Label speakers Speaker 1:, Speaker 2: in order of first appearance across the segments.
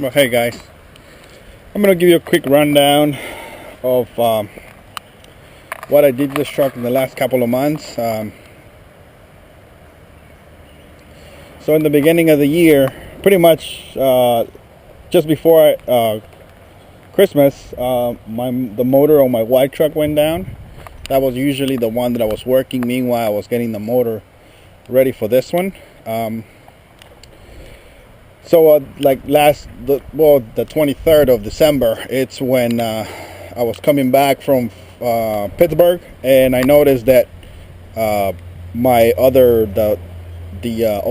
Speaker 1: Well, hey guys, I'm gonna give you a quick rundown of what I did to this truck in the last couple of months. So in the beginning of the year, pretty much just before Christmas, the motor on my white truck went down. That was usually the one that I was working. Meanwhile, I was getting the motor ready for this one. So like the 23rd of December, it's when I was coming back from Pittsburgh, and I noticed that my the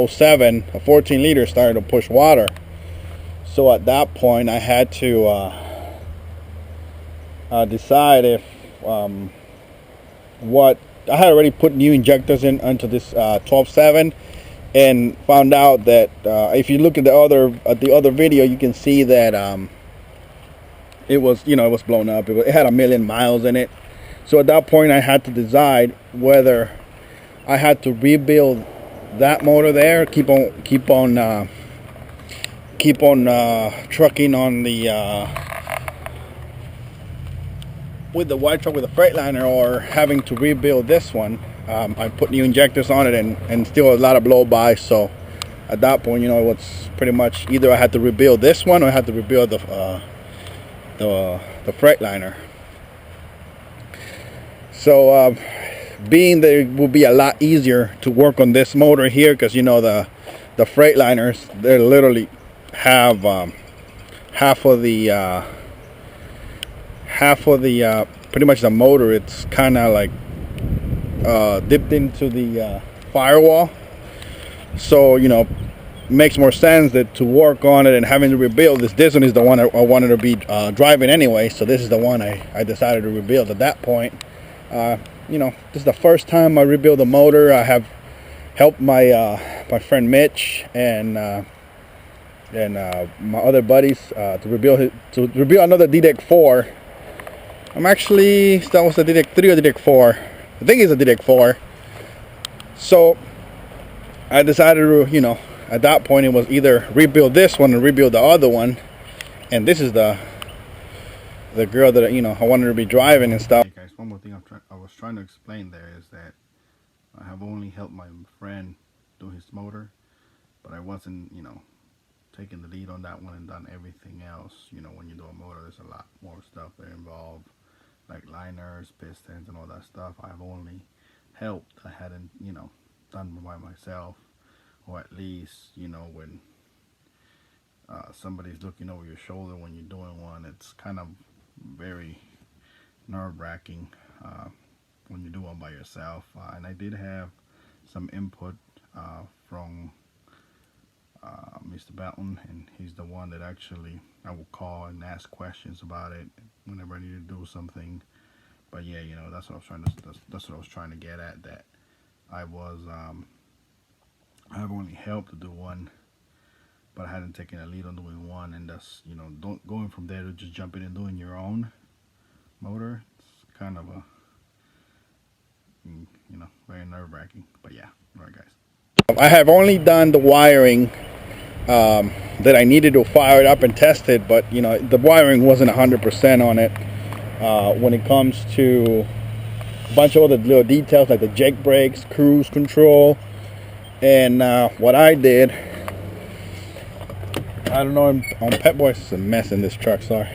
Speaker 1: 07, a 14 liter, started to push water. So at that point, I had to decide if what I had already put new injectors in onto this 12.7, and found out that if you look at the other video, you can see that it was blown up. It had 1,000,000 miles in it. So at that point, I had to decide whether I had to rebuild that motor there, keep on trucking on the with the white truck with the Freightliner, or having to rebuild this one. I put new injectors on it, and still a lot of blow by. So at that point, it was pretty much either I had to rebuild this one or I had to rebuild the Freightliner. So being that it would be a lot easier to work on this motor here, because the Freightliners, they literally have half of the pretty much the motor, it's kind of like dipped into the firewall. So makes more sense that to work on it and having to rebuild this one is the one I wanted to be driving anyway. So this is the one I decided to rebuild at that point. This is the first time I rebuild the motor. I have helped my friend Mitch and my other buddies to rebuild another D-Deck 4. That was a D-Deck 3 or D-Deck 4. I think it's a D-Deck 4. So I decided to, at that point, it was either rebuild this one or rebuild the other one. And this is the girl that I wanted to be driving and stuff. Hey guys, one more thing I was trying to explain there is that I have only helped my friend do his motor, but I wasn't, taking the lead on that one and done everything else. When you do a motor, there's a lot more stuff that involved, like liners, pistons, and all that stuff. I've only helped. I hadn't, done by myself, or at least, when somebody's looking over your shoulder when you're doing one, it's kind of very nerve-wracking when you do one by yourself. And I did have some input from Mr. Belton, and he's the one that actually I will call and ask questions about it whenever I need to do something. But yeah, that's what I was trying to get at, that I've only helped to do one, but I hadn't taken a lead on doing one. And that's don't going from there to just jumping and doing your own motor. It's kind of a very nerve-wracking. But yeah, all right guys, I have only done the wiring that I needed to fire it up and test it, but the wiring wasn't 100% on it. When it comes to a bunch of other little details like the jake brakes, cruise control, and what I did, I don't know, on Pet Boys, it's a mess in this truck, sorry.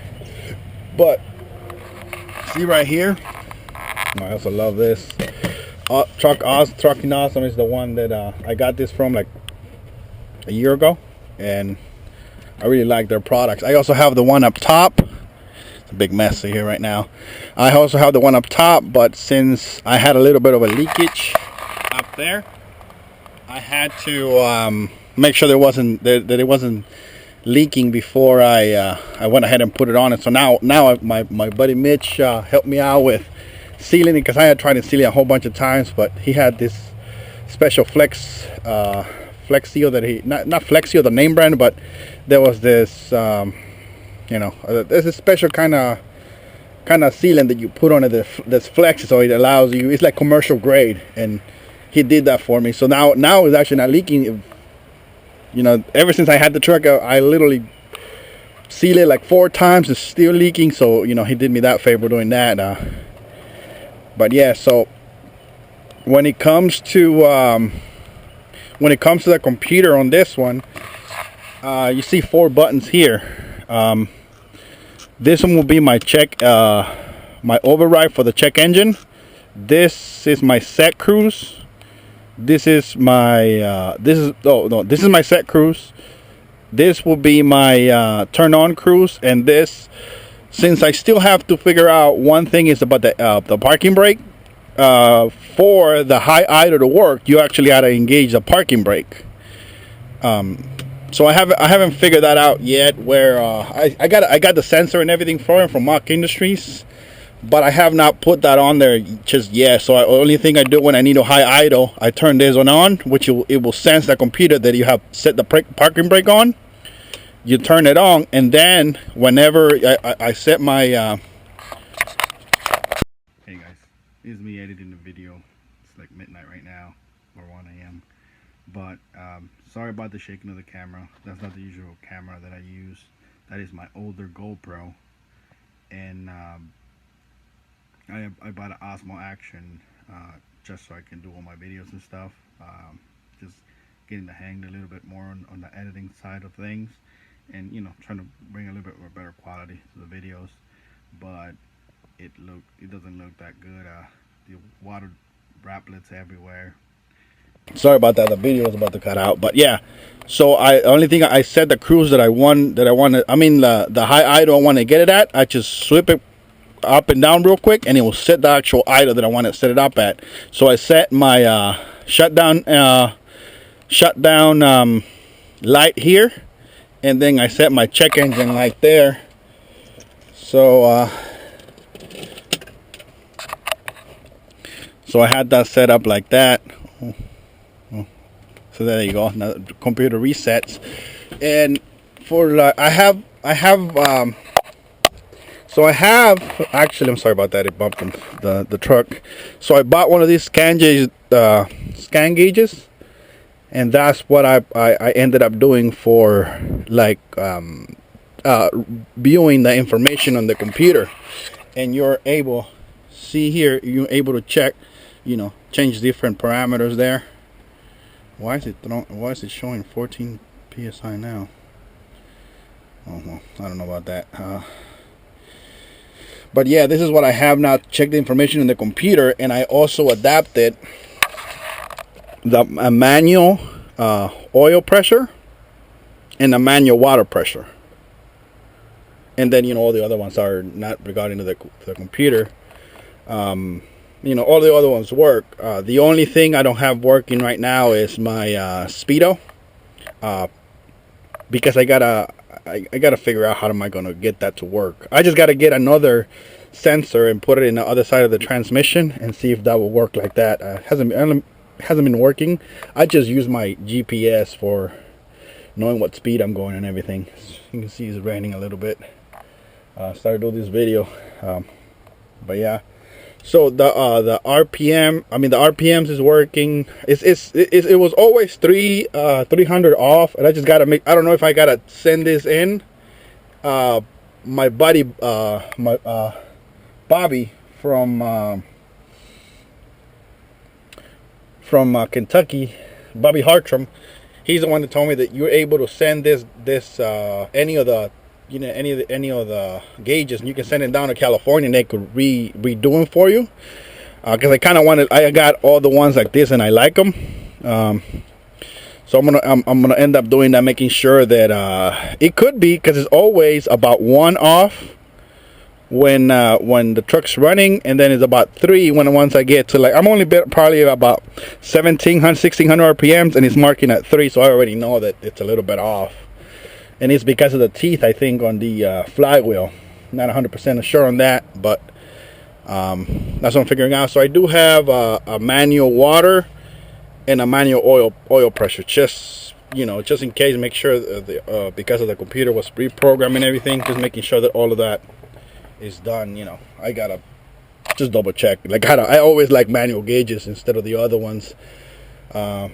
Speaker 1: But see right here, I also love this. Trucking Awesome is the one that I got this from like a year ago, and I really like their products. I also have the one up top. It's a big mess here right now. I also have the one up top, but since I had a little bit of a leakage up there, I had to make sure that it wasn't leaking before I went ahead and put it on it. So now my buddy Mitch helped me out with sealing it, because I had tried to seal it a whole bunch of times, but he had this special Flex Seal that not Flex Seal, the name brand, but there was this there's a special kind of sealant that you put on it that's flex, so it allows you, it's like commercial grade, and he did that for me. So now it's actually not leaking. Ever since I had the truck, I literally sealed it like 4 times. It's still leaking, so you know, he did me that favor doing that. But yeah, so when it comes to the computer on this one, you see 4 buttons here. This one will be my my override for the check engine. This is my set cruise. This is my this is my set cruise. This will be my turn on cruise, and this, since I still have to figure out one thing, is about the parking brake. For the high idle to work, you actually got to engage the parking brake. So I haven't figured that out yet. Where I got the sensor and everything for it from Mach Industries, but I have not put that on there just yet. So the only thing I do when I need a high idle, I turn this one on, which it will sense the computer that you have set the parking brake on. You turn it on, and then whenever I set my hey guys, this is me editing the video. It's like midnight right now, or 1 a.m. But sorry about the shaking of the camera. That's not the usual camera that I use. That is my older GoPro, and I bought an Osmo Action just so I can do all my videos and stuff. Just getting the hang a little bit more on the editing side of things, and you know, trying to bring a little bit more better quality to the videos. But it doesn't look that good. The water droplets everywhere. Sorry about that. The video was about to cut out, but yeah. So only thing I set the cruise that I want. I mean the high idle I want to get it at. I just sweep it up and down real quick, and it will set the actual idle that I want to set it up at. So I set my shutdown light here, and then I set my check engine light there. So so I had that set up like that. So there you go. Now the computer resets, and for I have actually, I'm sorry about that. It bumped the truck. So I bought one of these scan gauges, and that's what I ended up doing for like viewing the information on the computer. And you're able, see here, you're able to check, you know, change different parameters there. Why is it showing 14 psi now? Oh well, I don't know about that. But yeah, this is what I have now. Check the information in the computer, and I also adapted the manual oil pressure and the manual water pressure. And then, you know, all the other ones are not regarding to the computer. You know, all the other ones work. The only thing I don't have working right now is my speedo, because I gotta figure out how am I gonna get that to work. I just gotta get another sensor and put it in the other side of the transmission and see if that will work like that. Hasn't been working. I just use my GPS for knowing what speed I'm going and everything. You can see it's raining a little bit. Started doing this video, but yeah. So the RPM, I mean the RPMs is working. It was always 300 off, and I just gotta make. I don't know if I gotta send this in. My buddy, Bobby from Kentucky, Bobby Hartram. He's the one that told me that you're able to send this any of the, you know, any of the gauges, and you can send it down to California, and they could redo them for you. Because I kind of wanted, I got all the ones like this, and I like them. So I'm gonna end up doing that, making sure that it could be, because it's always about 1 off when the truck's running, and then it's about 3 once I get to, like, I'm only probably about 1600 RPMs, and it's marking at 3, so I already know that it's a little bit off. And it's because of the teeth, I think, on the flywheel. Not 100% sure on that, but that's what I'm figuring out. So I do have a manual water and a manual oil pressure, just, you know, just in case. Make sure because of the computer was reprogramming everything, just making sure that all of that is done. You know, I gotta just double check. Like I always like manual gauges instead of the other ones. But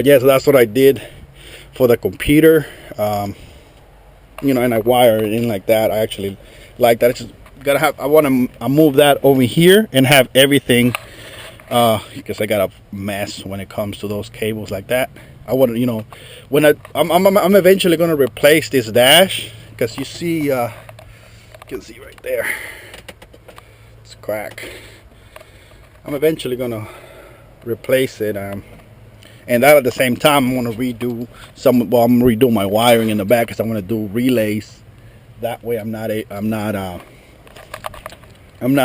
Speaker 1: yeah, so that's what I did for the computer. you know, and I wire it in like that. I actually like that. It's just gotta have, I want to move that over here and have everything, because I got a mess when it comes to those cables like that. I want to, you know, when I'm eventually going to replace this dash, because you see, you can see right there, it's cracked. I'm eventually going to replace it, and that at the same time I'm going to redo I'm redo my wiring in the back, because I'm going to do relays. That way I'm not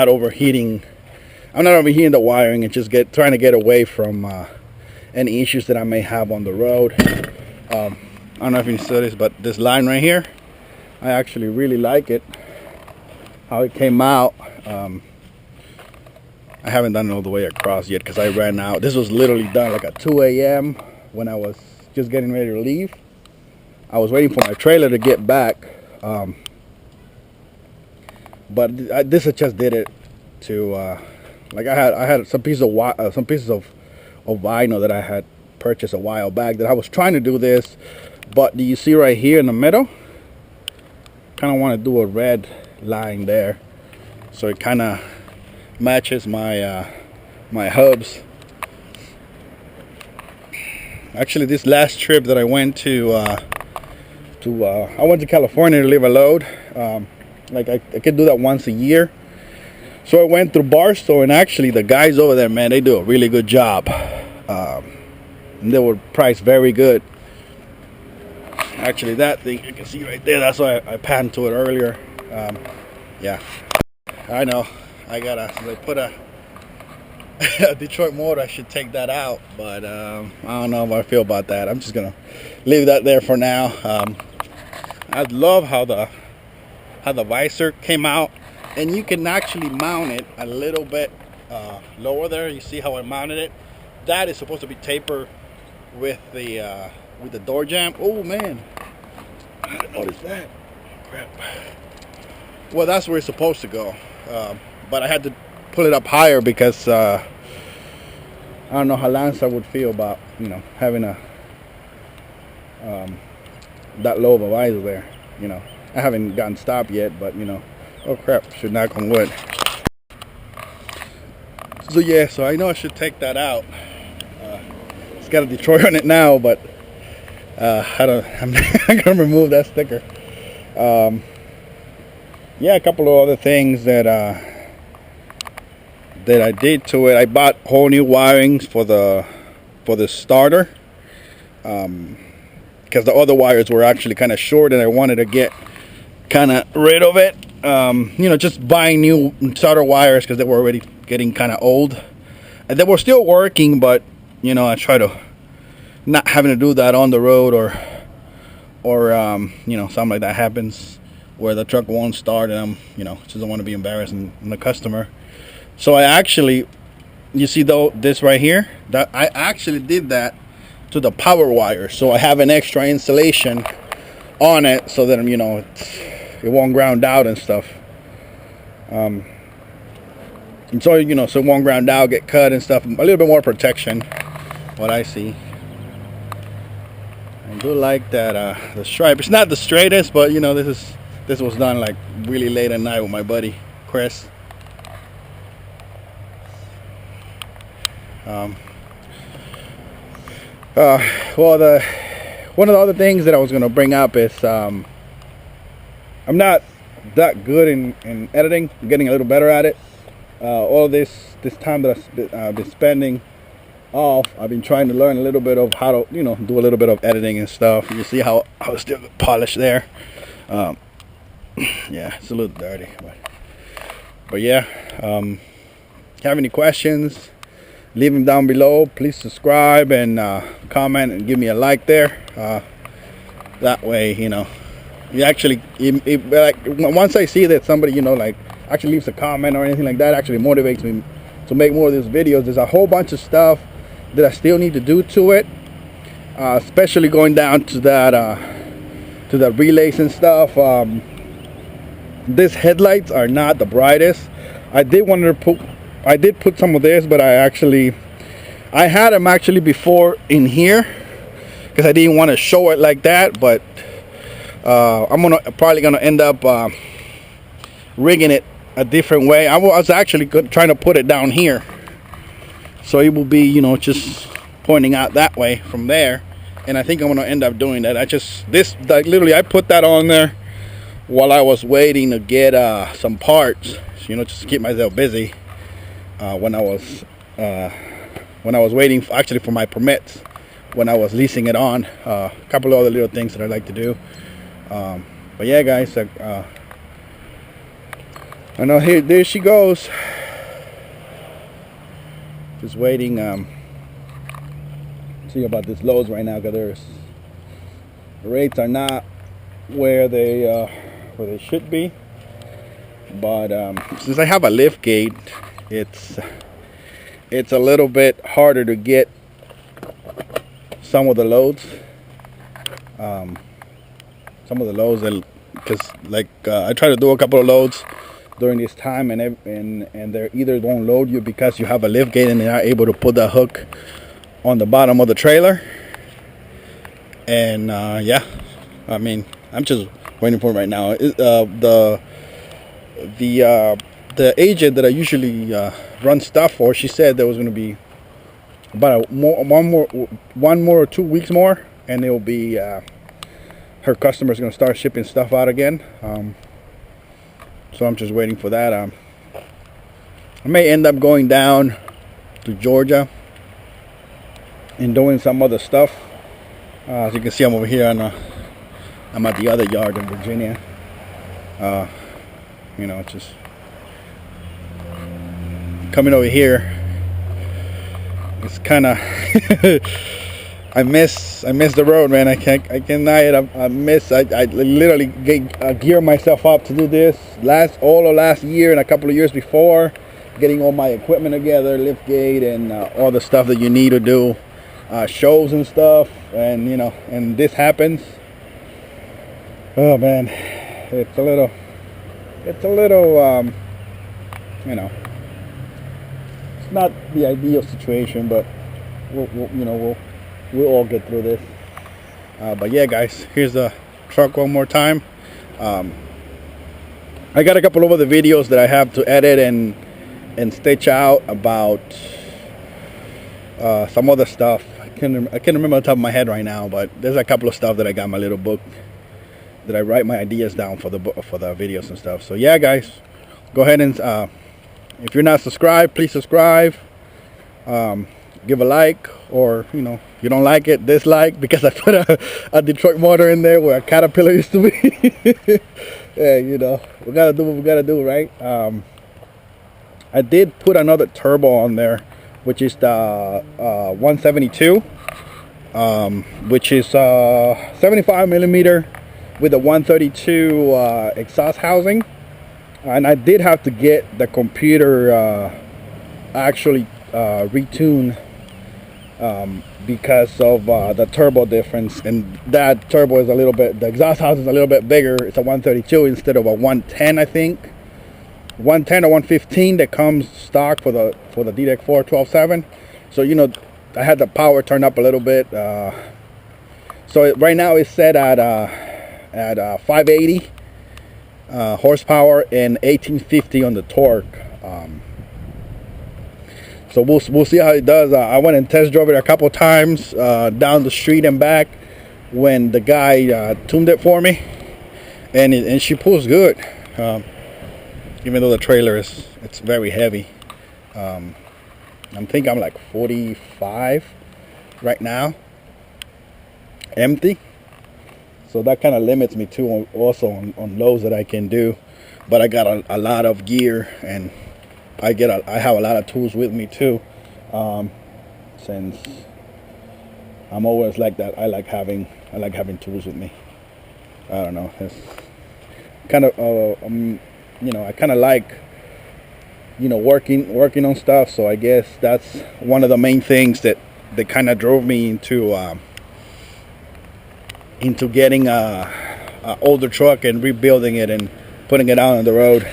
Speaker 1: overheating. I'm not overheating the wiring, and just trying to get away from any issues that I may have on the road. I don't know if you saw this, but this line right here, I actually really like it, how it came out. I haven't done it all the way across yet, because I ran out. This was literally done like at 2 a.m. when I was just getting ready to leave. I was waiting for my trailer to get back, but this I just did it to like I had some pieces of vinyl that I had purchased a while back that I was trying to do this, but do you see right here in the middle? Kind of want to do a red line there, so it kind of matches my my hubs. Actually, this last trip that I went to I went to California to leave a load. Like I could do that once a year. So I went through Barstow, and actually the guys over there, man, they do a really good job. And they were priced very good. Actually, that thing you can see right there, that's why I panned to it earlier. Yeah, I know. I put a Detroit motor. I should take that out, but I don't know how I feel about that. I'm just gonna leave that there for now. I love how the visor came out, and you can actually mount it a little bit lower there. You see how I mounted it? That is supposed to be tapered with the door jamb. Oh man, I didn't notice that. Crap. Well, that's where it's supposed to go, but I had to pull it up higher because I don't know how Lance would feel about, you know, having a that low of a visor there. You know, I haven't gotten stopped yet, but you know, oh crap, should knock on wood. So yeah, so I know I should take that out. It's got a Detroit on it now, but I'm not gonna remove that sticker. Yeah, a couple of other things that I did to it. I bought whole new wirings for the starter, because the other wires were actually kind of short, and I wanted to get kind of rid of it. You know, just buying new starter wires because they were already getting kind of old, and they were still working, but you know, I try to not having to do that on the road, or you know, something like that happens where the truck won't start, and I'm, you know, just don't want to be embarrassing the customer. So I actually, you see though, this right here, that I actually did that to the power wire, so I have an extra insulation on it so that, you know, it won't ground out and stuff. And so, you know, so it won't ground out, get cut and stuff. A little bit more protection, what I see. I do like that the stripe. It's not the straightest, but you know, this was done like really late at night with my buddy Chris. Well, one of the other things that I was going to bring up is I'm not that good in editing. I'm getting a little better at it. All this time that I've been spending off, I've been trying to learn a little bit of how to, you know, do a little bit of editing and stuff. You see how it's still polished there. Yeah, it's a little dirty, but yeah. Have any questions, leave them down below. Please subscribe and comment and give me a like there. That way, you know, you actually, like, once I see that somebody, you know, like actually leaves a comment or anything like that, actually motivates me to make more of these videos. There's a whole bunch of stuff that I still need to do to it, especially going down to that relays and stuff. These headlights are not the brightest. I did put some of this, but I had them actually before in here because I didn't want to show it like that, but I'm probably gonna end up rigging it a different way. I was actually trying to put it down here, so it will be, you know, just pointing out that way from there. And I think I'm gonna end up doing that. Literally I put that on there while I was waiting to get some parts, you know, just to keep myself busy when I was waiting actually for my permits, when I was leasing it on. A couple of other little things that I like to do. But yeah, guys, I know there she goes. Just waiting. See about this loads right now, because the rates are not where they should be. But since I have a lift gate, it's a little bit harder to get some of the loads. Because like I try to do a couple of loads during this time, and they either won't load you because you have a lift gate and they're not able to put that hook on the bottom of the trailer. And yeah, I mean, I'm just waiting for it right now. The agent that I usually run stuff for, she said there was going to be about one more or 2 weeks more, and it will be her customers going to start shipping stuff out again. So I'm just waiting for that. I may end up going down to Georgia and doing some other stuff. As you can see, I'm over here I'm at the other yard in Virginia. You know, just coming over here. It's kind of I miss the road, man. I can't deny it. I literally gear myself up to do this all of last year and a couple of years before, getting all my equipment together, lift gate and all the stuff that you need to do shows and stuff. And you know, and this happens. Oh man, it's a little you know, it's not the ideal situation, but we'll all get through this. But yeah, guys, here's the truck one more time. I got a couple of other videos that I have to edit and stitch out about some other stuff. I can't remember on top of my head right now, but there's a couple of stuff that I got in my little book that I write my ideas down for the videos and stuff. So yeah, guys, go ahead and if you're not subscribed, please subscribe. Give a like, or you know, if you don't like it, dislike, because I put a Detroit motor in there where a Caterpillar used to be. Yeah, you know, we gotta do what we gotta do, right? I did put another turbo on there, which is the 172, which is 75 millimeter with a 132 exhaust housing. And I did have to get the computer actually retune because of the turbo difference, and that turbo is a little bit, the exhaust house is a little bit bigger. It's a 132 instead of a 110, I think 110 or 115 that comes stock for the DDEC 4 12.7. So you know, I had the power turned up a little bit, so right now it's set at 580 horsepower and 1850 on the torque. So we'll see how it does. I went and test drove it a couple times down the street and back when the guy tuned it for me, and she pulls good, even though the trailer it's very heavy. I'm like 45 right now, empty. So that kind of limits me too, also on loads that I can do. But I got a lot of gear, and I have a lot of tools with me too. Since I'm always like that, I like having tools with me. I don't know. It's kind of you know, I kind of like, you know, working on stuff. So I guess that's one of the main things that kind of drove me into getting a older truck and rebuilding it and putting it out on the road.